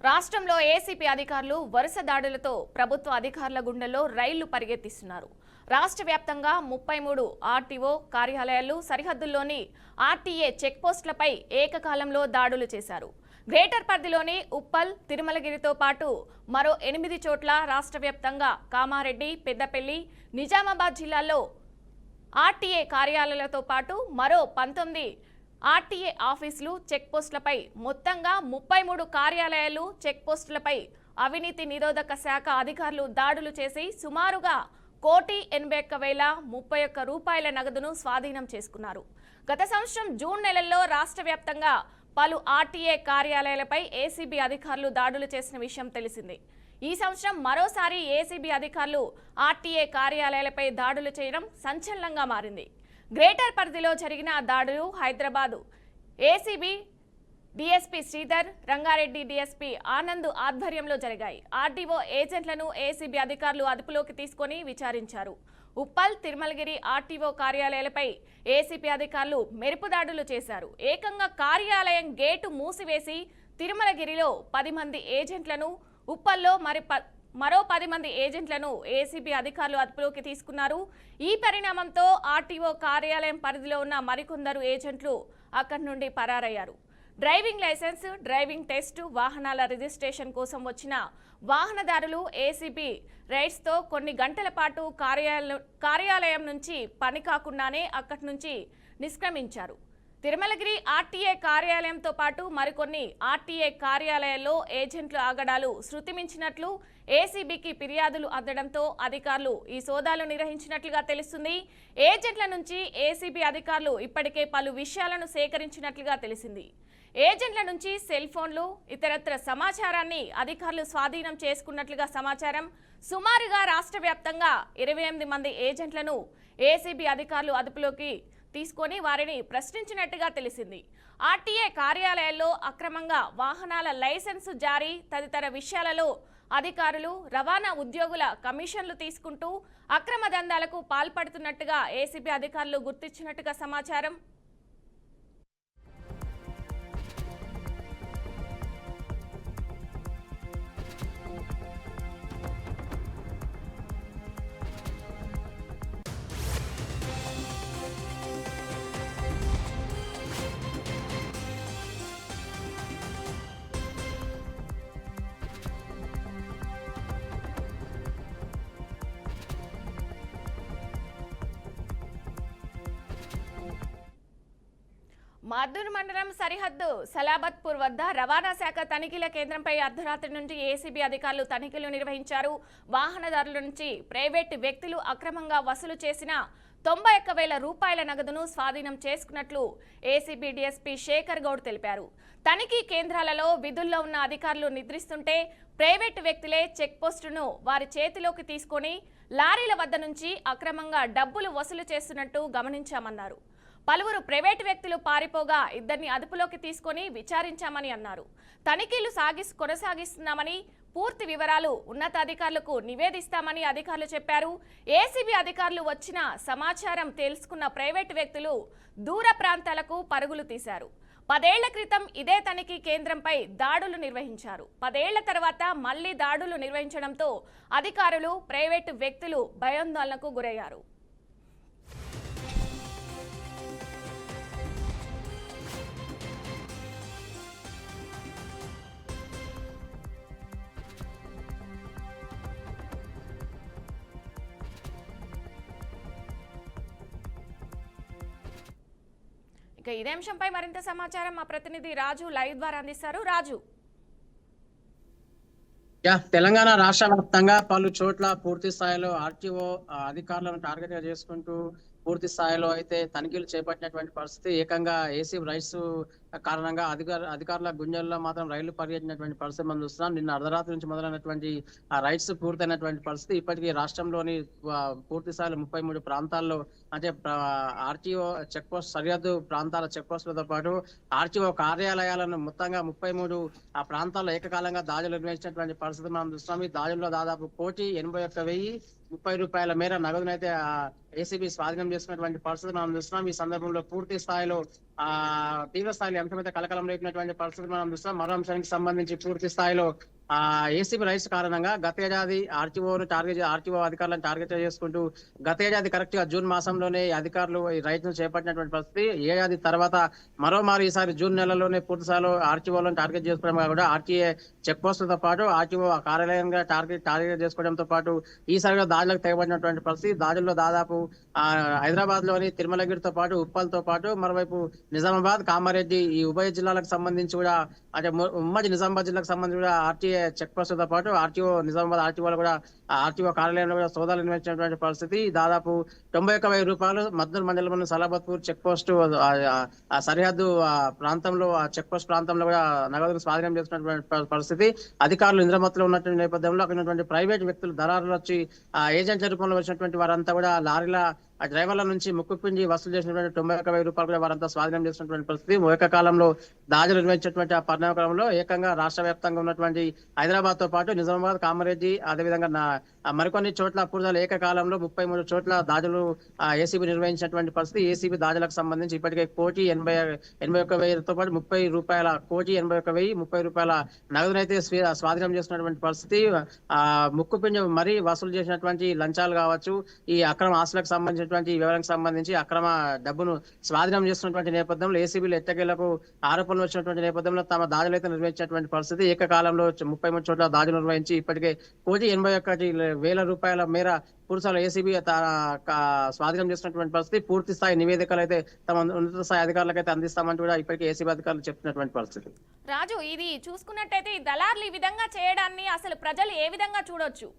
రాష్ట్రంలో ఏసీపీ అధికారులు వరుస దాడులతో ప్రభుత్వ అధికారుల గుండెల్లో రైళ్లు పరిగెత్తిస్తున్నారు. రాష్ట్ర వ్యాప్తంగా 33 ఆర్టీఓ కార్యాలయాలు, సరిహద్దుల్లోని ఆర్టీఏ చెక్పోస్టులపై ఏకకాలంలో దాడులు చేశారు. గ్రేటర్ పరిధిలోని ఉప్పల్, తిరుమలగిరితో పాటు మరో 8 చోట్ల రాష్ట్ర వ్యాప్తంగా కామారెడ్డి, పెద్దపల్లి, నిజామాబాద్ జిల్లాల్లో ఆర్టీఏ కార్యాలయాలతో పాటు మరో 19 ఆర్టీఏ ఆఫీసులు, చెక్పోస్టులపై మొత్తంగా 33 కార్యాలయాలు, చెక్పోస్టులపై అవినీతి నిరోధక శాఖ అధికారులు దాడులు చేసి సుమారుగా 1,81,031 రూపాయల నగదును స్వాధీనం చేసుకున్నారు. గత సంవత్సరం జూన్ నెలల్లో రాష్ట్ర వ్యాప్తంగా పలు ఆర్టీఏ కార్యాలయాలపై ఏసీబీ అధికారులు దాడులు చేసిన విషయం తెలిసిందే. ఈ సంవత్సరం మరోసారి ఏసీబీ అధికారులు ఆర్టీఏ కార్యాలయాలపై దాడులు చేయడం సంచలనంగా మారింది. గ్రేటర్ పరిధిలో జరిగిన దాడులు Hyderabad ACB DSP Sridhar, Rangareddy DSP Anand ఆధ్వర్యంలో జరిగాయి. ఆర్డీఓ ఏజెంట్లను ఏసీబీ అధికారులు అదుపులోకి తీసుకొని విచారించారు. ఉప్పల్, తిరుమలగిరి ఆర్టీఓ కార్యాలయాలపై ఏసీపీ అధికారులు మెరుపు దాడులు చేశారు. ఏకంగా కార్యాలయం గేటు మూసివేసి తిరుమలగిరిలో 10 మంది ఏజెంట్లను, ఉప్పల్లో మరో 10 మంది ఏజెంట్లను ఏసీబీ అధికారులు అదుపులోకి తీసుకున్నారు. ఈ పరిణామంతో ఆర్టీఓ కార్యాలయం పరిధిలో ఉన్న మరికొందరు ఏజెంట్లు అక్కడి నుండి పరారయ్యారు. డ్రైవింగ్ లైసెన్స్, డ్రైవింగ్ టెస్ట్, వాహనాల రిజిస్ట్రేషన్ కోసం వచ్చిన వాహనదారులు ఏసీబీ రైడ్స్తో కొన్ని గంటల పాటు కార్యాలయం నుంచి పని కాకుండానే అక్కడి నుంచి నిష్క్రమించారు. తిరుమలగిరి ఆర్టీఏ కార్యాలయంతో పాటు మరికొన్ని ఆర్టీఏ కార్యాలయాల్లో ఏజెంట్ల ఆగడాలు శృతిమించినట్లు ఏసీబీకి ఫిర్యాదులు అందడంతో అధికారులు ఈ సోదాలు నిర్వహించినట్లుగా తెలుస్తుంది. ఏజెంట్ల నుంచి ఏసీబీ అధికారులు ఇప్పటికే పలు విషయాలను సేకరించినట్లుగా తెలిసింది. ఏజెంట్ల నుంచి సెల్ ఫోన్లు, ఇతరత్ర సమాచారాన్ని అధికారులు స్వాధీనం చేసుకున్నట్లుగా సమాచారం. సుమారుగా రాష్ట్ర వ్యాప్తంగా 28 మంది ఏజెంట్లను ఏసీబీ అధికారులు అదుపులోకి తీసుకొని వారిని ప్రశ్నించినట్టుగా తెలిసింది. ఆర్టీఏ కార్యాలయాల్లో అక్రమంగా వాహనాల లైసెన్సు జారీ తదితర విషయాలలో అధికారులు, రవాణా ఉద్యోగుల కమిషన్లు తీసుకుంటూ అక్రమ దందాలకు పాల్పడుతున్నట్టుగా ఏసీబీ అధికారులు గుర్తించినట్టుగా సమాచారం. మద్దూరు మండలం సరిహద్దు సలాబత్పూర్ వద్ద రవాణా శాఖ తనిఖీల కేంద్రంపై అర్ధరాత్రి నుంచి ఏసీబీ అధికారులు తనిఖీలు నిర్వహించారు. వాహనదారుల నుంచి ప్రైవేటు వ్యక్తులు అక్రమంగా వసూలు చేసిన 91,000 రూపాయల నగదును స్వాధీనం చేసుకున్నట్లు ఏసీబీ డీఎస్పీ శేఖర్ గౌడ్ తెలిపారు. తనిఖీ కేంద్రాలలో విధుల్లో ఉన్న అధికారులు నిద్రిస్తుంటే ప్రైవేటు వ్యక్తులే చెక్ పోస్టును వారి చేతిలోకి తీసుకొని లారీల వద్ద నుంచి అక్రమంగా డబ్బులు వసూలు చేస్తున్నట్టు గమనించామన్నారు. పలువురు ప్రైవేటు వ్యక్తులు పారిపోగా ఇద్దరిని అదుపులోకి తీసుకొని విచారించామని అన్నారు. తనిఖీలు కొనసాగిస్తున్నామని, పూర్తి వివరాలు ఉన్నతాధికారులకు నివేదిస్తామని అధికారులు చెప్పారు. ఏసీబీ అధికారులు వచ్చిన సమాచారం తెలుసుకున్న ప్రైవేటు వ్యక్తులు దూర ప్రాంతాలకు పరుగులు తీశారు. 10 ఏళ్ల క్రితం ఇదే తనిఖీ కేంద్రంపై దాడులు నిర్వహించారు. 10 ఏళ్ల తర్వాత మళ్లీ దాడులు నిర్వహించడంతో అధికారులు, ప్రైవేటు వ్యక్తులు భయాందోళనకు గురయ్యారు. ఇక ఇదే అంశంపై మరింత సమాచారం మా ప్రతినిధి రాజు లైవ్ ద్వారా అందిస్తారు. రాజు, తెలంగాణ రాష్ట్ర వ్యాప్తంగా పలు చోట్ల పూర్తి స్థాయిలో ఆర్టీఓ అధికారులను టార్గెట్ గా చేసుకుంటూ పూర్తి స్థాయిలో అయితే తనిఖీలు చేపట్టినటువంటి పరిస్థితి. ఏకంగా ఏసీ రైట్స్ కారణంగా అధికారుల గుంజల్లో మాత్రం రైళ్లు పరిగెత్తినటువంటి పరిస్థితి మనం చూస్తున్నాం. నిన్న అర్ధరాత్రి నుంచి మొదలైనటువంటి ఆ రైట్స్ పూర్తయినటువంటి పరిస్థితి. ఇప్పటికీ రాష్ట్రంలోని పూర్తి స్థాయిలో 33 ప్రాంతాల్లో అంటే ఆర్టీఓ చెక్ పోస్ట్, సరిహద్దు ప్రాంతాల చెక్ పోస్టులతో పాటు ఆర్టీఓ కార్యాలయాలను మొత్తంగా 33 ఆ ప్రాంతాల్లో ఏకకాలంగా దాడులు నిర్వహించినటువంటి పరిస్థితి మనం చూస్తున్నాం. ఈ దాడుల్లో దాదాపు 1,81,030 రూపాయల మేర నగదునైతే ఏసీబీ స్వాధీనం చేసుకున్నటువంటి పరిస్థితి మనం చూస్తున్నాం. ఈ సందర్భంలో పూర్తి స్థాయిలో తీవ్ర స్థాయిలో అంశం అయితే కలకలం రేపినటువంటి పరిస్థితి మనం చూస్తున్నాం. మరో అంశానికి సంబంధించి పూర్తి స్థాయిలో ఏసీబీ రైట్స్ కారణంగా గత ఏడాది ఆర్టీఓ అధికారులను టార్గెట్ చేసుకుంటూ గత ఏడాది కరెక్ట్ గా జూన్ మాసంలోనే అధికారులు ఈ రైట్స్ ను చేపట్టినటువంటి పరిస్థితి. ఏడాది తర్వాత మరోమారు ఈసారి జూన్ నెలలోనే పూర్తి స్థాయిలో ఆర్టీఓలను టార్గెట్ చేసుకోవడం కాకుండా ఆర్టీఏ చెక్ పోస్టులతో పాటు ఆర్టీఓ కార్యాలయంగా టార్గెట్ చేసుకోవడంతో పాటు ఈసారిగా దాడులకు తెగబడినటువంటి పరిస్థితి. దాడుల్లో దాదాపు హైదరాబాద్ లోని తిరుమలగిరితో పాటు ఉప్పల్తో పాటు మరోవైపు నిజామాబాద్, కామారెడ్డి ఈ ఉభయ జిల్లాలకు సంబంధించి కూడా అంటే ఉమ్మడి నిజామాబాద్ జిల్లాకు సంబంధించి కూడా ఆర్టీఏ చెక్ పోస్టులతో పాటు నిజామాబాద్ ఆర్టీఓలు కూడా ఆర్టీఓ కార్యాలయంలో కూడా సోదాలు నిర్వహించినటువంటి పరిస్థితి. దాదాపు 91,000 రూపాయలు మద్దూరు మండలంలోని సలాబత్పూర్ చెక్ పోస్టు సరిహద్దు ప్రాంతంలో చెక్ పోస్ట్ ప్రాంతంలో కూడా నగదుకు స్వాధీనం చేసినటువంటి పరిస్థితి. అధికారులు నిద్రమత్తులో ఉన్నటువంటి నేపథ్యంలో అక్కడ ఉన్నటువంటి ప్రైవేట్ వ్యక్తులు దళారులు వచ్చి ఏజెంట్ల రూపంలో వచ్చినటువంటి వారంతా కూడా లారీల డ్రైవర్ల నుంచి ముక్కుపిండి వసూలు చేసినటువంటి 91,000 రూపాయలు కూడా వారంతా స్వాధీనం చేసినటువంటి పరిస్థితి. ఏకకాలంలో దాడులు నిర్వహించినటువంటి ఆ పరిణామక్రమంలో ఏకంగా రాష్ట్ర వ్యాప్తంగా ఉన్నటువంటి హైదరాబాద్ తో పాటు నిజామాబాద్, కామారెడ్డి అదేవిధంగా మరికొన్ని చోట్ల పూర్తిగా ఏకకాలంలో 33 చోట్ల దాడులు ఏసీబీ నిర్వహించినటువంటి పరిస్థితి. ఏసీబీ దాడులకు సంబంధించి ఇప్పటికే 1,81,000తో పాటు 30 రూపాయల 1,81,030 రూపాయల నగదునైతే స్వాధీనం చేసినటువంటి పరిస్థితి. ముక్కుపిండి మరీ వసూలు చేసినటువంటి లంచాలు కావచ్చు, ఈ అక్రమ ఆస్తులకు సంబంధించినటువంటి ఈ వివరానికి సంబంధించి అక్రమ డబ్బును స్వాధీనం చేస్తున్నటువంటి నేపథ్యంలో ఏసీబీలు ఎట్టకేలకు ఆరోపణలు వచ్చినటువంటి నేపథ్యంలో తమ దాడులు అయితే నిర్వహించినటువంటి పరిస్థితి. ఏకకాలంలో 33 చోట్ల దాడులు నిర్వహించి ఇప్పటికే 1,81,000 రూపాయల మేర పూర్తిస్థాయిలో ఏసీబీ స్వాధీనం చేసినటువంటి పరిస్థితి. పూర్తి స్థాయి నివేదికలు అయితే తమ ఉన్నత స్థాయి అధికారులకు అయితే అందిస్తామని కూడా ఇప్పటికే ఏసీబీ అధికారులు చెప్తున్నటువంటి పరిస్థితి. రాజు, ఇది చూసుకున్నట్టయితే ఈ దళార్లు ఈ విధంగా చేయడాన్ని అసలు ప్రజలు ఏ విధంగా చూడొచ్చు?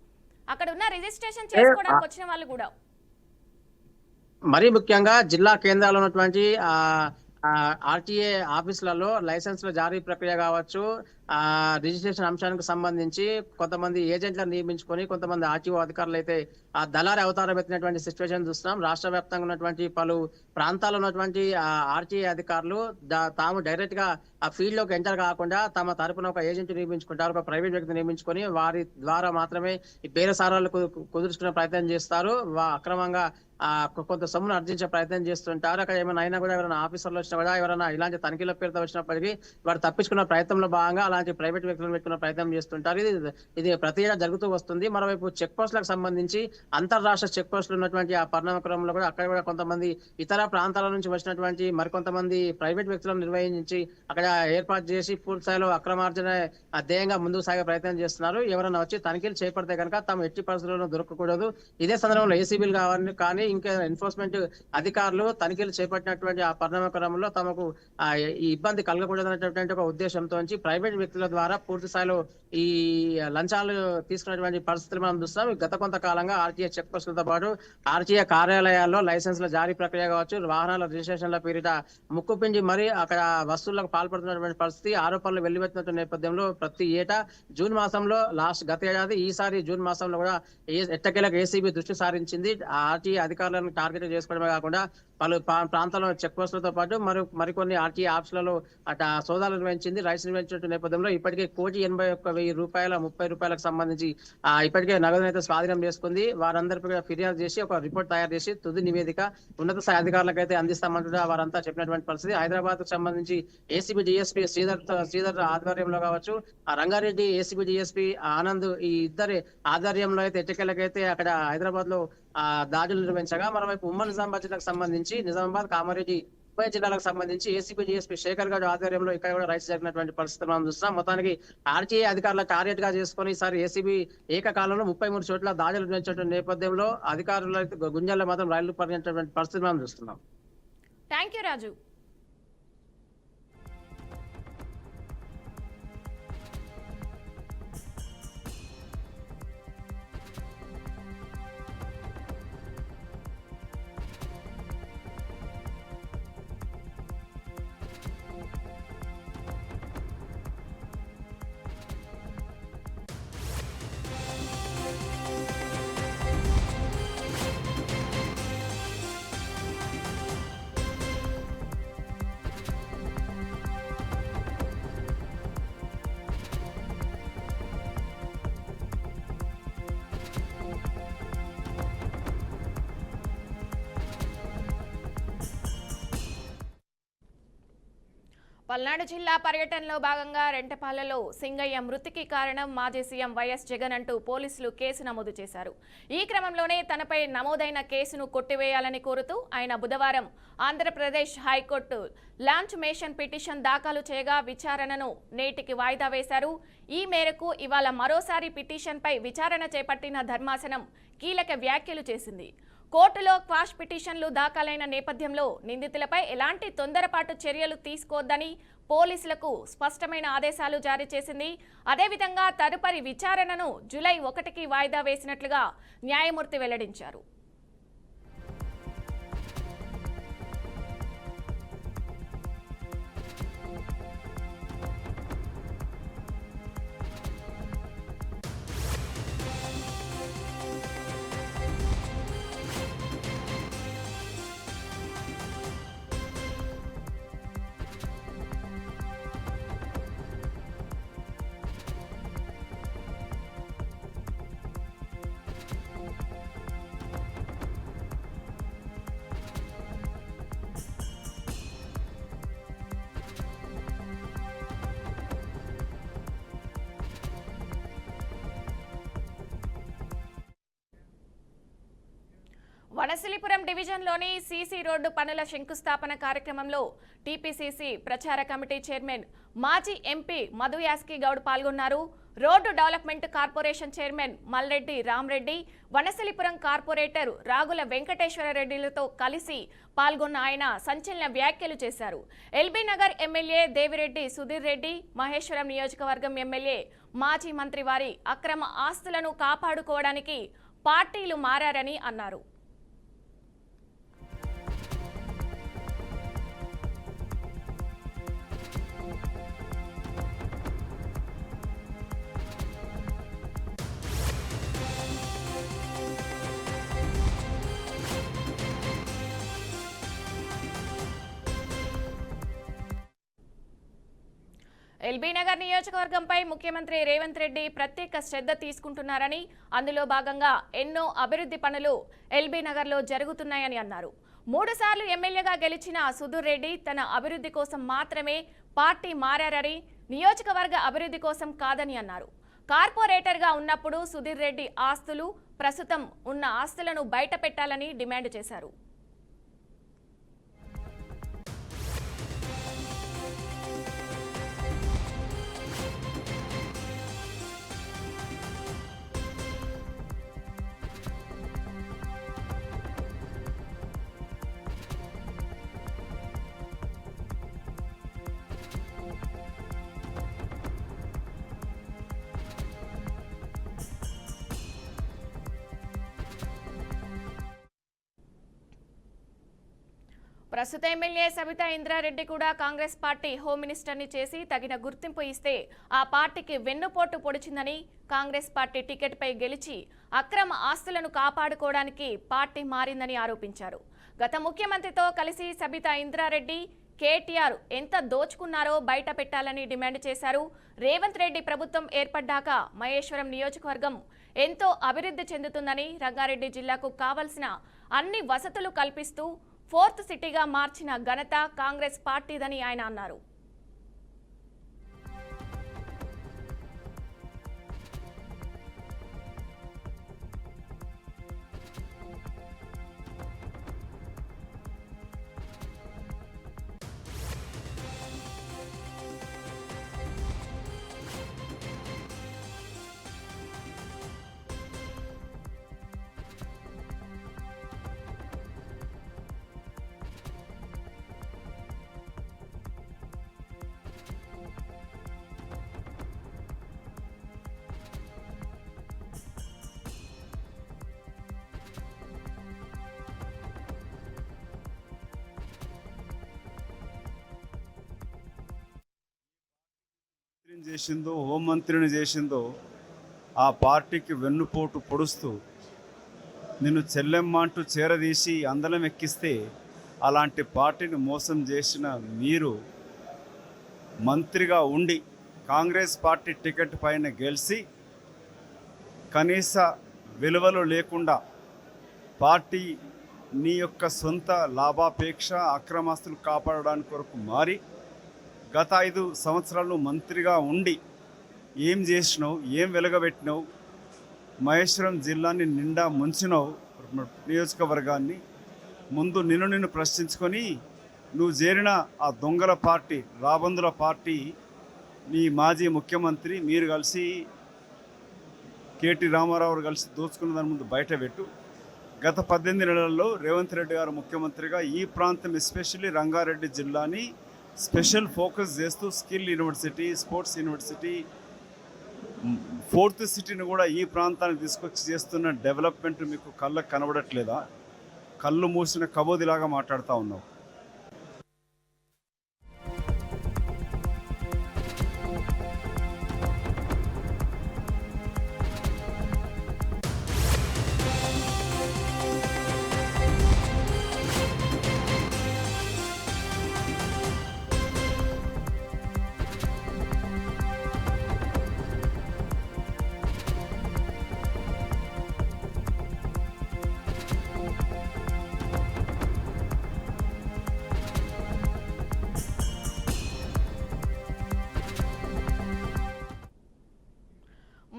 అక్కడ ఉన్న రిజిస్ట్రేషన్ చేసుకోవడానికి వచ్చిన వాళ్ళు కూడా మరీ ముఖ్యంగా జిల్లా కేంద్రాల్లో ఉన్నటువంటి ఆర్టీఏ ఆఫీసులలో లైసెన్స్ల జారీ ప్రక్రియ కావచ్చు, రిజిస్ట్రేషన్ అంశానికి సంబంధించి కొంతమంది ఏజెంట్లను నియమించుకొని కొంతమంది ఆర్టీఓ అధికారులు అయితే ఆ దళారి అవతారం ఎత్తినటువంటి సిచ్యువేషన్ చూస్తున్నాం. రాష్ట్ర వ్యాప్తంగా ఉన్నటువంటి పలు ప్రాంతాల్లో ఉన్నటువంటి ఆర్టీఏ అధికారులు తాము డైరెక్ట్ గా ఆ ఫీల్డ్ లోకి ఎంటర్ కాకుండా తమ తరపున ఒక ఏజెంట్ నియమించుకుంటారు, ఒక ప్రైవేట్ వ్యక్తి నియమించుకొని వారి ద్వారా మాత్రమే ఈ బేరసారాలు కుదుర్చుకునే ప్రయత్నం చేస్తారు. అక్రమంగా కొంత సొమ్మును అర్జించే ప్రయత్నం చేస్తుంటారు. అక్కడ ఏమైనా అయినా కూడా ఎవరైనా ఆఫీసర్లు వచ్చినా కూడా ఎవరైనా ఇలాంటి తనిఖీల పేరుతో వచ్చినప్పటికీ వారు తప్పించుకున్న ప్రయత్నంలో భాగంగా అలాంటి ప్రైవేట్ వ్యక్తులను పెట్టుకున్న ప్రయత్నం చేస్తుంటారు. ఇది ప్రతి ఏడా జరుగుతూ వస్తుంది. మరోవైపు చెక్ పోస్టులకు సంబంధించి అంతర్రాష్ట్ర చెక్ పోస్టులు ఉన్నటువంటి ఆ పరిణామక్రమంలో కూడా అక్కడ కూడా కొంతమంది ఇతర ప్రాంతాల నుంచి వచ్చినటువంటి మరికొంతమంది ప్రైవేట్ వ్యక్తులను నిర్వహించి అక్కడ ఏర్పాటు చేసి పూర్తి స్థాయిలో అక్రమార్జన ధ్యేయంగా ముందుకు సాగే ప్రయత్నం చేస్తున్నారు. ఎవరైనా వచ్చి తనిఖీలు చేపడితే కనుక తాము ఎట్టి పరిస్థితుల్లో దొరకకూడదు. ఇదే సందర్భంలో ఏసీబీలు కావాలి కానీ ఇంకా ఎన్ఫోర్స్మెంట్ అధికారులు తనిఖీలు చేపట్టినటువంటి ఆ పరిణామక్రమంలో తమకు ఈ ఇబ్బంది కలగకూడదు అనేటువంటి ఒక ఉద్దేశంతో ప్రైవేట్ వ్యక్తుల ద్వారా పూర్తి స్థాయిలో ఈ లంచాలు తీసుకున్నటువంటి పరిస్థితులు మనం చూస్తాం. గత కొంతకాలంగా ఆర్టీఏ చెక్ పోస్టులతో పాటు ఆర్టీఏ కార్యాలయాల్లో లైసెన్స్ల జారీ ప్రక్రియ కావచ్చు, వాహనాల రిజిస్ట్రేషన్ల పేరిట ముక్కుపిండి మరి అక్కడ వస్తువులకు పాల్పడుతున్నటువంటి పరిస్థితి ఆరోపణలు వెల్లువెత్తినటువంటి నేపథ్యంలో ప్రతి ఏటా జూన్ మాసంలో గత ఏడాది ఈసారి జూన్ మాసంలో కూడా ఎట్టకేలకు ఏసీబీ దృష్టి సారించింది. ఆర్టీఏ అధికారులను టార్గెట్ చేసుకోవడమే కాకుండా పలు ప్రాంతాల్లో చెక్ పోస్టులతో పాటు మరికొన్ని ఆర్టీఏ ఆఫీసులలో సోదాలు నిర్వహించింది. రైట్స్ నిర్వహించిన నేపథ్యంలో ఇప్పటికే 1,81,000 రూపాయల 30 రూపాయలకు సంబంధించి ఇప్పటికే నగదును అయితే స్వాధీనం చేసుకుంది. వారందరిపై ఫిర్యాదు చేసి ఒక రిపోర్ట్ తయారు చేసి తుది నివేదిక ఉన్నత స్థాయి అధికారులకు అయితే అందిస్తామంటూ వారంతా చెప్పినటువంటి పరిస్థితి. హైదరాబాద్ కు సంబంధించి ఏసీబీ డిఎస్పీ శ్రీధర్ ఆధ్వర్యంలో కావచ్చు, రంగారెడ్డి ఏసీబీ డిఎస్పీ ఆనంద్ ఈ ఇద్దరి ఆధ్వర్యంలో అయితే ఎట్టకేలకైతే అక్కడ హైదరాబాద్ లో దాడులు నిర్వహించగా మరోవైపు ఉమ్మడి నిజామాబాద్ జిల్లాకు సంబంధించి నిజామాబాద్, కామారెడ్డి ఉభయ జిల్లాలకు సంబంధించి ఏసీబీ డిఎస్పీ శేఖర్ గౌడ్ ఆధ్వర్యంలో ఇక్కడ కూడా రైట్స్ జరిగినటువంటి పరిస్థితులు మనం చూస్తున్నాం. మొత్తానికి ఆర్టీఏ అధికారుల టార్గెట్ గా చేసుకుని ఈసారి ఏసీబీ ఏకకాలంలో 33 చోట్ల దాడులు నిర్వహించినటువంటి నేపథ్యంలో అధికారులు గుంజల్లో మాత్రం రైళ్లు పరిగెత్తినటువంటి పరిస్థితి మనం చూస్తున్నాం. థ్యాంక్ యూ రాజు. పల్నాడు జిల్లా పర్యటనలో భాగంగా రెంటపాలలో సింగయ్య మృతికి కారణం మాజీ సీఎం వైఎస్ జగన్ అంటూ పోలీసులు కేసు నమోదు చేశారు. ఈ క్రమంలోనే తనపై నమోదైన కేసును కొట్టివేయాలని కోరుతూ ఆయన బుధవారం ఆంధ్రప్రదేశ్ హైకోర్టు లాంచ్ మేషన్ పిటిషన్ దాఖలు చేయగా విచారణను నేటికి వాయిదా వేశారు. ఈ మేరకు ఇవాళ మరోసారి పిటిషన్పై విచారణ చేపట్టిన ధర్మాసనం కీలక వ్యాఖ్యలు చేసింది. కోర్టులో క్వాష్ పిటిషన్లు దాఖలైన నేపథ్యంలో నిందితులపై ఎలాంటి తొందరపాటు చర్యలు తీసుకోవద్దని పోలీసులకు స్పష్టమైన ఆదేశాలు జారీ చేసింది. అదేవిధంగా తదుపరి విచారణను జూలై 1కి వాయిదా వేసినట్లుగా న్యాయమూర్తి వెల్లడించారు. వనసిలిపురం డివిజన్లోని సీసీ రోడ్డు పనుల శంకుస్థాపన కార్యక్రమంలో టీపీసీసీ ప్రచార కమిటీ చైర్మన్ మాజీ ఎంపీ మధు యాస్కి గౌడ్ పాల్గొన్నారు. Road development corporation chairman Malreddy Ramreddy, Vanasthalipuram corporator Ragula Venkateswara రెడ్డిలతో కలిసి పాల్గొన్న ఆయన సంచలన వ్యాఖ్యలు చేశారు. ఎల్బీ నగర్ ఎమ్మెల్యే దేవిరెడ్డి సుధీర్ రెడ్డి, మహేశ్వరం నియోజకవర్గం ఎమ్మెల్యే మాజీ మంత్రి వారి అక్రమ ఆస్తులను కాపాడుకోవడానికి పార్టీలు మారారని అన్నారు. ఎల్బీ నగర్ నియోజకవర్గంపై ముఖ్యమంత్రి రేవంత్ రెడ్డి ప్రత్యేక శ్రద్ధ తీసుకుంటున్నారని, అందులో భాగంగా ఎన్నో అభివృద్ధి పనులు ఎల్బీ నగర్లో జరుగుతున్నాయని అన్నారు. 3 సార్లు ఎమ్మెల్యేగా గెలిచిన సుధీర్ రెడ్డి తన అభివృద్ధి కోసం మాత్రమే పార్టీ మారారని, నియోజకవర్గ అభివృద్ధి కోసం కాదని అన్నారు. కార్పొరేటర్గా ఉన్నప్పుడు సుధీర్ రెడ్డి ఆస్తులు, ప్రస్తుతం ఉన్న ఆస్తులను బయట పెట్టాలని డిమాండ్ చేశారు. ప్రస్తుత ఎమ్మెల్యే సబితా ఇంద్రారెడ్డి కూడా కాంగ్రెస్ పార్టీ హోమ్ మినిస్టర్ని చేసి తగిన గుర్తింపు ఇస్తే ఆ పార్టీకి వెన్నుపోటు పొడిచిందని, కాంగ్రెస్ పార్టీ టికెట్పై గెలిచి అక్రమ ఆస్తులను కాపాడుకోవడానికి పార్టీ మారిందని ఆరోపించారు. గత ముఖ్యమంత్రితో కలిసి సబితా ఇంద్రారెడ్డి, కేటీఆర్ ఎంత దోచుకున్నారో బయట పెట్టాలని డిమాండ్ చేశారు. రేవంత్ రెడ్డి ప్రభుత్వం ఏర్పడ్డాక మహేశ్వరం నియోజకవర్గం ఎంతో అభివృద్ధి చెందుతుందని, రంగారెడ్డి జిల్లాకు కావలసిన అన్ని వసతులు కల్పిస్తూ 4th సిటీగా మార్చిన ఘనత కాంగ్రెస్ పార్టీదని ఆయన అన్నారు. చేసిందో, హోంమంత్రిని చేసిందో ఆ పార్టీకి వెన్నుపోటు పొడుస్తూ నిన్ను చెల్లెమ్మ అంటూ చేరదీసి అందలం ఎక్కిస్తే అలాంటి పార్టీని మోసం చేసిన మీరు మంత్రిగా ఉండి కాంగ్రెస్ పార్టీ టికెట్ పైన గెలిచి కనీస విలువలు లేకుండా పార్టీ నీ యొక్క సొంత లాభాపేక్ష అక్రమాస్తులు కాపాడడానికి కొరకు మారి గత 5 సంవత్సరాలు మంత్రిగా ఉండి ఏం చేసినావు, ఏం వెలగబెట్టినావు, మహేశ్వరం జిల్లాని నిండా ముంచినావు, నియోజకవర్గాన్ని. ముందు నిన్ను ప్రశ్నించుకొని నువ్వు చేరిన ఆ దొంగల పార్టీ, రాబందుల పార్టీ, నీ మాజీ ముఖ్యమంత్రి మీరు కలిసి కేటీ రామారావు కలిసి దోచుకున్న దాని ముందు బయట పెట్టు. గత 18 నెలల్లో రేవంత్ రెడ్డి గారు ముఖ్యమంత్రిగా ఈ ప్రాంతం ఎస్పెషల్లీ రంగారెడ్డి జిల్లాని స్పెషల్ ఫోకస్ చేస్తూ skill university, sports university, 4th సిటీని కూడా ఈ ప్రాంతానికి తీసుకొచ్చి చేస్తున్న డెవలప్మెంట్ మీకు కళ్ళకు కనబడట్లేదా? కళ్ళు మూసిన కబోదిలాగా మాట్లాడుతూ ఉన్నావు.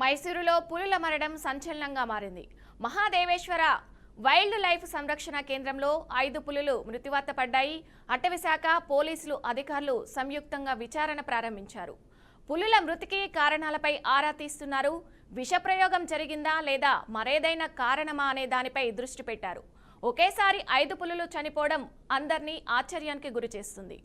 మైసూరులో పులుల మరణం సంచలనంగా మారింది. మహాదేవేశ్వర వైల్డ్ లైఫ్ సంరక్షణ కేంద్రంలో 5 పులులు మృత్యువాత పడ్డాయి. అటవీశాఖ పోలీసులు అధికారులు సంయుక్తంగా విచారణ ప్రారంభించారు. పులుల మృతికి కారణాలపై ఆరా తీస్తున్నారు. విషప్రయోగం జరిగిందా లేదా మరేదైనా కారణమా అనే దానిపై దృష్టి పెట్టారు. ఒకేసారి 5 పులులు చనిపోవడం అందరినీ ఆశ్చర్యానికి గురిచేస్తుంది.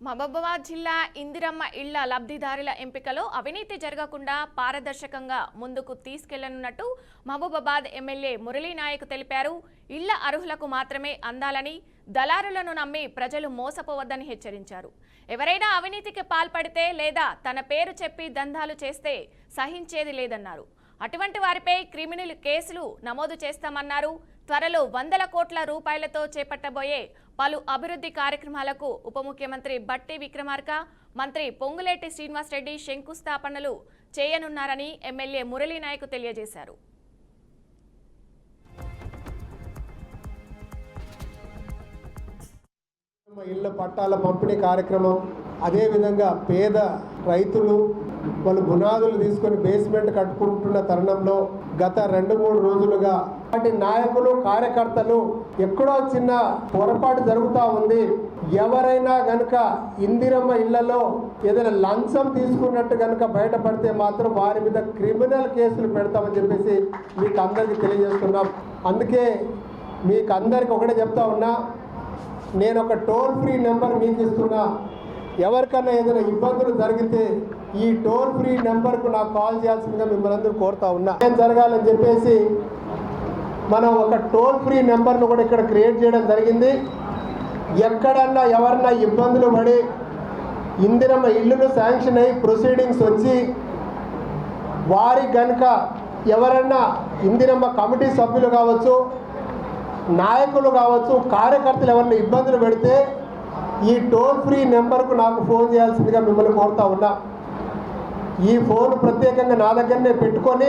మహబూబాబాద్ జిల్లా ఇందిరమ్మ ఇళ్ల లబ్ధిదారుల ఎంపికలో అవినీతి జరగకుండా పారదర్శకంగా ముందుకు తీసుకెళ్లనున్నట్టు మహబూబాబాద్ ఎమ్మెల్యే మురళీ నాయక్ తెలిపారు. ఇళ్ల అర్హులకు మాత్రమే అందాలని, దళారులను నమ్మి ప్రజలు మోసపోవద్దని హెచ్చరించారు. ఎవరైనా అవినీతికి పాల్పడితే లేదా తన పేరు చెప్పి దందాలు చేస్తే సహించేది లేదన్నారు. అటువంటి వారిపై క్రిమినల్ కేసులు నమోదు చేస్తామన్నారు. త్వరలో 100 కోట్ల రూపాయలతో చేపట్టబోయే పలు అభివృద్ధి కార్యక్రమాలకు ఉప ముఖ్యమంత్రి బట్టి విక్రమార్క, మంత్రి పొంగులేటి శ్రీనివాసరెడ్డి శంకుస్థాపనలు చేయనున్నారని ఎమ్మెల్యే మురళీ నాయక్ తెలియజేశారు. ఇళ్ల పట్టాల పంపిణీ కార్యక్రమం, అదేవిధంగా పేద రైతులు వాళ్ళు బునాదులు తీసుకొని బేస్మెంట్ కట్టుకుంటున్న తరుణంలో గత 2-3 రోజులుగా వాటి నాయకులు, కార్యకర్తలు ఎక్కడో చిన్న పొరపాటు జరుగుతూ ఉంది. ఎవరైనా గనుక ఇందిరమ్మ ఇళ్లలో ఏదైనా లంచం తీసుకున్నట్టు కనుక బయటపడితే మాత్రం వారి మీద క్రిమినల్ కేసులు పెడతామని చెప్పేసి మీకు అందరికీ తెలియజేస్తున్నాం. అందుకే మీకు అందరికి ఒకటే చెప్తా ఉన్నా, నేను ఒక టోల్ ఫ్రీ నెంబర్ మీకు ఇస్తున్నా. ఎవరికన్నా ఏదైనా ఇబ్బందులు జరిగితే ఈ టోల్ ఫ్రీ నెంబర్కు నాకు కాల్ చేయాల్సిందిగా మిమ్మల్ని అందరూ కోరుతా ఉన్నా. ఏం జరగాలని చెప్పేసి మనం ఒక టోల్ ఫ్రీ నెంబర్ను కూడా ఇక్కడ క్రియేట్ చేయడం జరిగింది. ఎక్కడన్నా ఎవరన్నా ఇబ్బందులు పడి ఇందిరమ్మ ఇల్లులు శాంక్షన్ అయ్యి ప్రొసీడింగ్స్ వచ్చి వారికి కనుక ఎవరన్నా ఇందిరమ్మ కమిటీ సభ్యులు కావచ్చు, నాయకులు కావచ్చు, కార్యకర్తలు ఎవరైనా ఇబ్బందులు పెడితే ఈ టోల్ ఫ్రీ నెంబర్కు నాకు ఫోన్ చేయాల్సిందిగా మిమ్మల్ని కోరుతా ఉన్నా. ఈ ఫోన్ ప్రత్యేకంగా నా దగ్గరనే పెట్టుకొని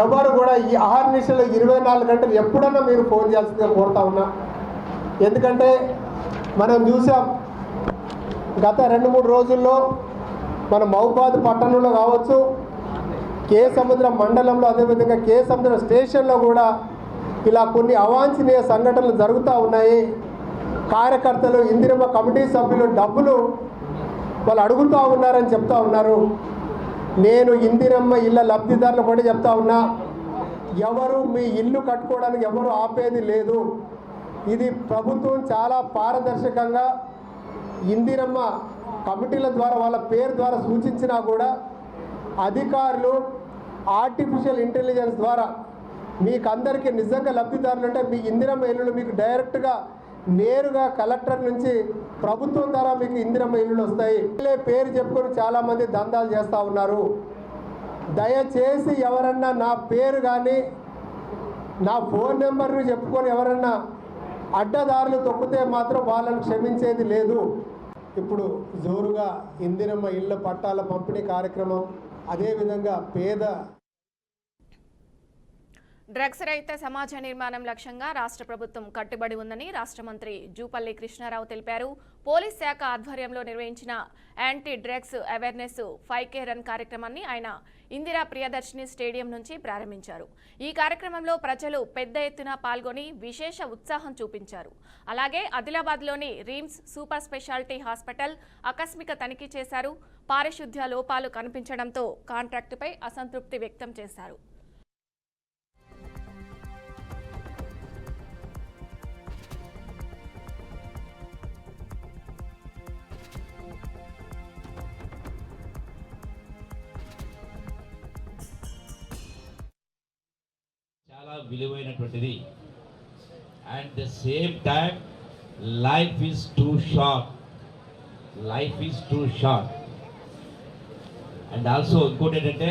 ఎవరు కూడా ఈ అహర్నిశలు 24 గంటలు ఎప్పుడన్నా మీరు ఫోన్ చేయాల్సిందిగా కోరుతా ఉన్నా. ఎందుకంటే మనం చూసాం గత 2-3 రోజుల్లో మన మహబూబాబాద్ పట్టణంలో కావచ్చు, కే సముద్రం మండలంలో, అదేవిధంగా కే సముద్రం స్టేషన్లో కూడా ఇలా కొన్ని అవాంఛనీయ సంఘటనలు జరుగుతూ ఉన్నాయి. కార్యకర్తలు, ఇందిరమ్మ కమిటీ సభ్యులు డబ్బులు వాళ్ళు అడుగుతూ ఉన్నారని చెప్తా ఉన్నారు. నేను ఇందిరమ్మ ఇళ్ళ లబ్ధిదారులు కూడా చెప్తా ఉన్నా, ఎవరు మీ ఇల్లు కట్టుకోవడానికి ఎవరు ఆపేది లేదు. ఇది ప్రభుత్వం చాలా పారదర్శకంగా ఇందిరమ్మ కమిటీల ద్వారా వాళ్ళ పేరు ద్వారా సూచించినా కూడా అధికారులు ఆర్టిఫిషియల్ ఇంటెలిజెన్స్ ద్వారా మీకు అందరికీ నిజంగా లబ్ధిదారులు అంటే మీ ఇందిరమ్మ ఇల్లులు మీకు డైరెక్ట్గా నేరుగా కలెక్టర్ నుంచి ప్రభుత్వం ద్వారా మీకు ఇందిరమ్మ ఇల్లులు వస్తాయి. పేరు చెప్పుకొని చాలామంది దందాలు చేస్తూ ఉన్నారు. దయచేసి ఎవరన్నా నా పేరు కానీ నా ఫోన్ నెంబర్ని చెప్పుకొని ఎవరన్నా అడ్డదారులు తొక్కితే మాత్రం వాళ్ళని క్షమించేది లేదు. ఇప్పుడు జోరుగా ఇందిరమ్మ ఇళ్ళ పట్టాల పంపిణీ కార్యక్రమం, అదేవిధంగా పేద డ్రగ్స్ రహిత సమాజ నిర్మాణం లక్ష్యంగా రాష్ట్ర ప్రభుత్వం కట్టుబడి ఉందని రాష్ట్ర మంత్రి జూపల్లి కృష్ణారావు తెలిపారు. పోలీస్ శాఖ ఆధ్వర్యంలో నిర్వహించిన anti drugs awareness 5K run కార్యక్రమాన్ని ఆయన ఇందిరా ప్రియదర్శిని స్టేడియం నుంచి ప్రారంభించారు. ఈ కార్యక్రమంలో ప్రజలు పెద్ద ఎత్తున పాల్గొని విశేష ఉత్సాహం చూపించారు. అలాగే ఆదిలాబాద్లోని రిమ్స్ సూపర్ స్పెషాలిటీ హాస్పిటల్ ఆకస్మిక తనిఖీ చేశారు. పారిశుద్ధ్య లోపాలు కనిపించడంతో కాంట్రాక్టుపై అసంతృప్తి వ్యక్తం చేశారు. చాలా విలువైనటువంటిది. And the same time life is too short. And also ఇంకోటి ఏంటంటే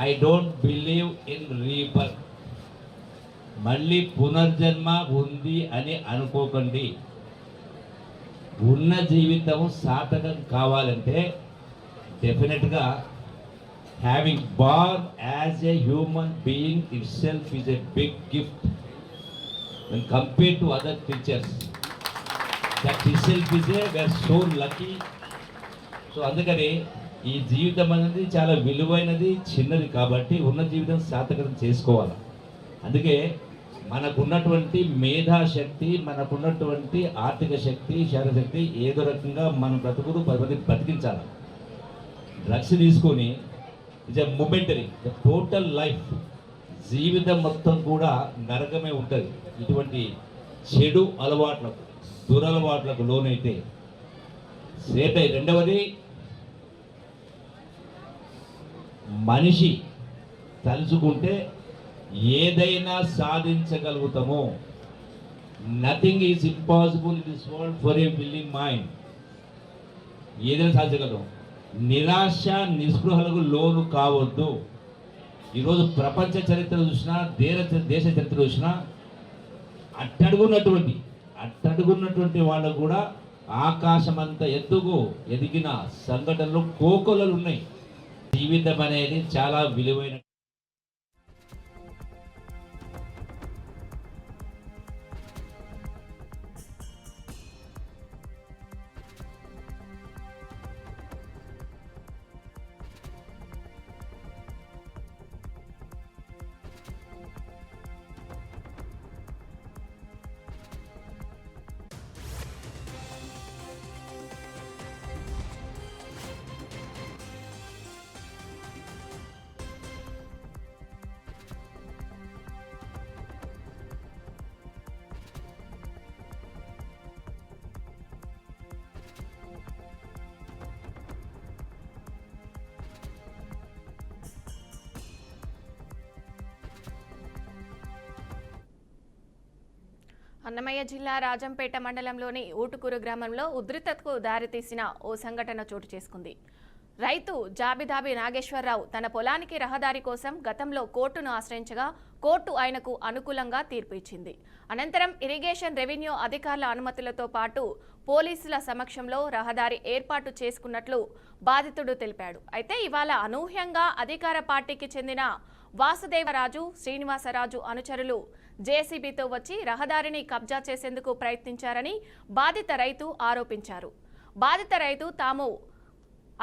I don't believe in rebirth. మళ్ళీ పునర్జన్మ ఉంది అని అనుకోకండి. ఉన్న జీవితం సార్థకం కావాలంటే డెఫినెట్గా having born as a human being itself is a big gift when compared to other creatures. That itself is a, we are so lucky. So అందుకని ఈ జీవితం అనేది చాలా విలువైనది, చిన్నది. కాబట్టి ఉన్న జీవితం సార్థకం చేసుకోవాలి. అందుకే మనకున్నటువంటి మేధాశక్తి, మనకున్నటువంటి ఆర్థిక శక్తి, శారీరశక్తి ఏదో రకంగా మన బ్రతుకులు బతికించాలి. డ్రగ్స్ తీసుకొని it's a momentary, the total life, జీవితం మొత్తం కూడా నరకమే ఉంటుంది. ఇటువంటి చెడు అలవాట్లకు, దురలవాట్లకు లోనైతే సేపే. రెండవది, మనిషి తలుచుకుంటే ఏదైనా సాధించగలుగుతామో. Nothing is impossible in this world for a willing mind. ఏదైనా సాధించగలం. నిరాశ నిస్పృహలకు లోను కావద్దు. ఈరోజు ప్రపంచ చరిత్ర చూసినా, దేశ చరిత్ర చూసినా అట్టడుగున్నటువంటి వాళ్ళు కూడా ఆకాశమంత ఎత్తుకు ఎదిగిన సంఘటనలు కోకొలలు ఉన్నాయి. జీవితం అనేది చాలా విలువైన. అన్నమయ్య జిల్లా రాజంపేట మండలంలోని ఊటుకూరు గ్రామంలో ఉద్రిక్తతకు దారితీసిన ఓ సంఘటన చోటు చేసుకుంది. రైతు జాబిదాబి నాగేశ్వరరావు తన పొలానికి రహదారి కోసం గతంలో కోర్టును ఆశ్రయించగా కోర్టు ఆయనకు అనుకూలంగా తీర్పు ఇచ్చింది. అనంతరం ఇరిగేషన్ రెవెన్యూ అధికారుల అనుమతులతో పాటు పోలీసుల సమక్షంలో రహదారి ఏర్పాటు చేసుకున్నట్లు బాధితుడు తెలిపాడు. అయితే ఇవాళ అనూహ్యంగా అధికార పార్టీకి చెందిన వాసుదేవరాజు, శ్రీనివాసరాజు అనుచరులు జేసీబీతో వచ్చి రహదారిని కబ్జా చేసేందుకు ప్రయత్నించారని బాధిత రైతు ఆరోపించారు. బాధిత రైతు తాము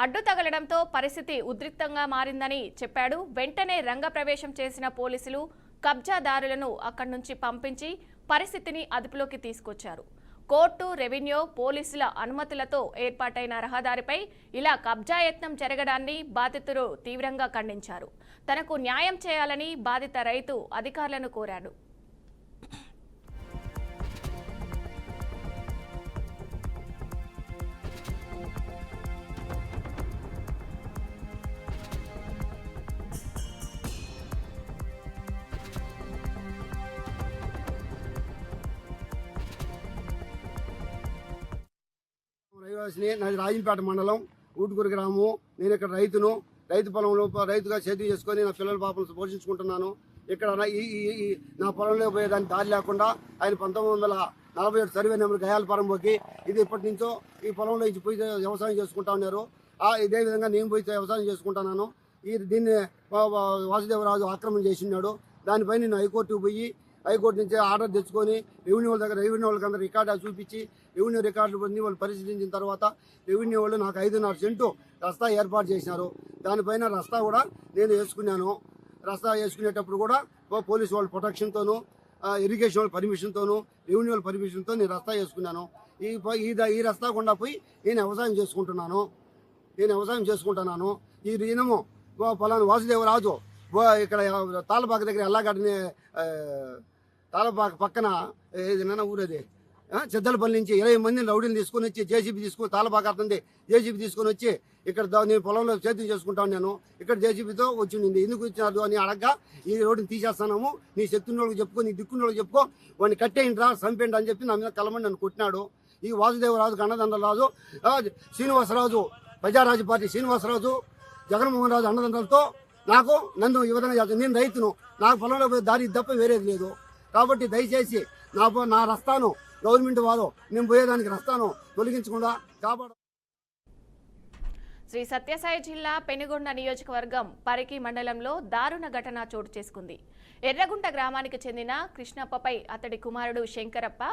అడ్డు తగలడంతో పరిస్థితి ఉద్రిక్తంగా మారిందని చెప్పాడు. వెంటనే రంగప్రవేశం చేసిన పోలీసులు కబ్జాదారులను అక్కడి నుంచి పంపించి పరిస్థితిని అదుపులోకి తీసుకొచ్చారు. కోర్టు, రెవెన్యూ, పోలీసుల అనుమతులతో ఏర్పాటైన రహదారిపై ఇలా కబ్జా యత్నం జరగడాన్ని బాధితులు తీవ్రంగా ఖండించారు. తనకు న్యాయం చేయాలని బాధిత రైతు అధికారులను కోరాడు. శ్రీనివాస్ని, నాది రాజంపేట మండలం ఊటుకూరు గ్రామం. నేను ఇక్కడ రైతు పొలంలో రైతుగా సేద్యం చేసుకొని నా పిల్లల పాపలను పోషించుకుంటున్నాను. ఇక్కడ నా పొలంలో పోయేదానికి దారి లేకుండా ఆయన 1947 సర్వే నెంబర్ గయాలపురం పోయి ఇది ఇప్పటి నుంచో ఈ పొలంలో ఇచ్చి పోయి వ్యవసాయం చేసుకుంటా ఉన్నారు. ఇదే విధంగా నేను పోయి వ్యవసాయం చేసుకుంటున్నాను. దీన్ని వాసుదేవరాజు ఆక్రమణ చేసినాడు. దానిపై నేను హైకోర్టు నుంచి ఆర్డర్ తెచ్చుకొని రెవెన్యూ వాళ్ళకి అందరూ రికార్డు చూపించి రెవెన్యూ రికార్డులు పొంది వాళ్ళు పరిశీలించిన తర్వాత రెవెన్యూ వాళ్ళు నాకు 5.5 సెంటు రస్తా ఏర్పాటు చేసినారు. దానిపైన రస్తా కూడా నేను వేసుకున్నాను. రస్తా వేసుకునేటప్పుడు కూడా పోలీసు వాళ్ళ ప్రొటెక్షన్తోనూ, ఇరిగేషన్ వాళ్ళ పర్మిషన్తోనూ, రెవెన్యూ వాళ్ళ పర్మిషన్తో నేను రస్తా వేసుకున్నాను. ఈ రస్తా గుండా పోయి నేను వ్యవసాయం చేసుకుంటున్నాను. ఈ దినము పలానా వాసుదేవరాజు ఇక్కడ తాళపాక దగ్గర ఎల్లాగడ్డని తాళపాక పక్కన ఏదైనా ఊరేది చెద్దలపల్లి నుంచి 20 మందిని రౌడీని తీసుకొని వచ్చి జేసీబీ తీసుకొని తాళపాక అర్థండి జేసీబీ తీసుకొని వచ్చి ఇక్కడ నేను పొలంలో సేద్యం చేసుకుంటాను. నేను ఇక్కడ జేసీబీతో వచ్చింది. ఎందుకు ఇచ్చినారు అని అడగ్గా ఈ రోడ్డుని తీసేస్తున్నాము, నీ శక్తి వాళ్ళకి చెప్పుకో, నీ దిక్కున్నోళ్ళకి చెప్పుకో, వాడిని కట్టేయండి రా, చంపేయండి అని చెప్పి నా మీద కలమని నన్ను కొట్టినాడు. ఈ వాసుదేవరాజు అన్నదండరాజు శ్రీనివాసరాజు ప్రజారాజ్య పార్టీ శ్రీనివాసరాజు జగన్మోహన్ రాజు అన్నదండలతో నన్ను ఈ విధంగా చేస్తాను. నేను రైతును, నాకు పొలంలో పోయే దారి తప్ప వేరేది లేదు. కాబట్టి దయచేసి నా రస్తాను గవర్నమెంట్ వారు నేను పోయేదానికి రస్తాను తొలగించకుండా కాపాడు. శ్రీ సత్యసాయి జిల్లా పెనుగొండ నియోజకవర్గం పరికి మండలంలో దారుణ ఘటన చోటు చేసుకుంది. ఎర్రగుంట గ్రామానికి చెందిన కృష్ణప్పపై అతడి కుమారుడు శంకరప్ప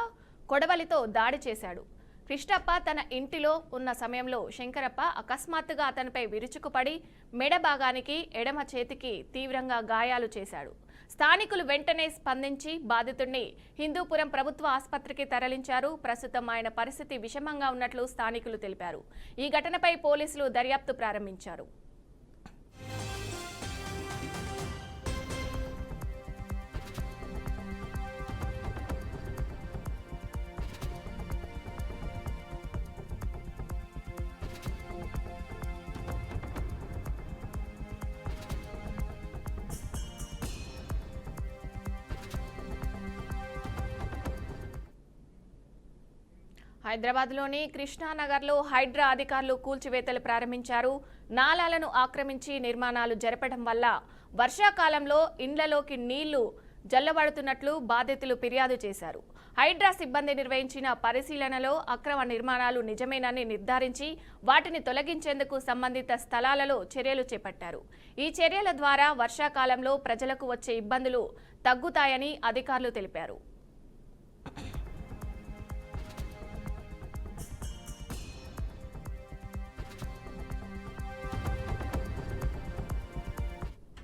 కొడవలితో దాడి చేశాడు. కృష్ణప్ప తన ఇంటిలో ఉన్న సమయంలో శంకరప్ప అకస్మాత్తుగా అతనిపై విరుచుకుపడి మెడ భాగానికి ఎడమ చేతికి తీవ్రంగా గాయాలు చేశాడు. స్థానికులు వెంటనే స్పందించి బాధితుడిని హిందూపురం ప్రభుత్వ ఆసుపత్రికి తరలించారు. ప్రస్తుతం ఆయన పరిస్థితి విషమంగా ఉన్నట్లు స్థానికులు తెలిపారు. ఈ ఘటనపై పోలీసులు దర్యాప్తు ప్రారంభించారు. హైదరాబాద్లోని కృష్ణానగర్లో హైడ్రా అధికారులు కూల్చివేతలు ప్రారంభించారు. నాలాలను ఆక్రమించి నిర్మాణాలు జరపడం వల్ల వర్షాకాలంలో ఇండ్లలోకి నీళ్లు జల్లబడుతున్నట్లు బాధితులు ఫిర్యాదు చేశారు. హైడ్రా సిబ్బంది నిర్వహించిన పరిశీలనలో అక్రమ నిర్మాణాలు నిజమేనని నిర్ధారించి వాటిని తొలగించేందుకు సంబంధిత స్థలాలలో చర్యలు చేపట్టారు. ఈ చర్యల ద్వారా వర్షాకాలంలో ప్రజలకు వచ్చే ఇబ్బందులు తగ్గుతాయని అధికారులు తెలిపారు.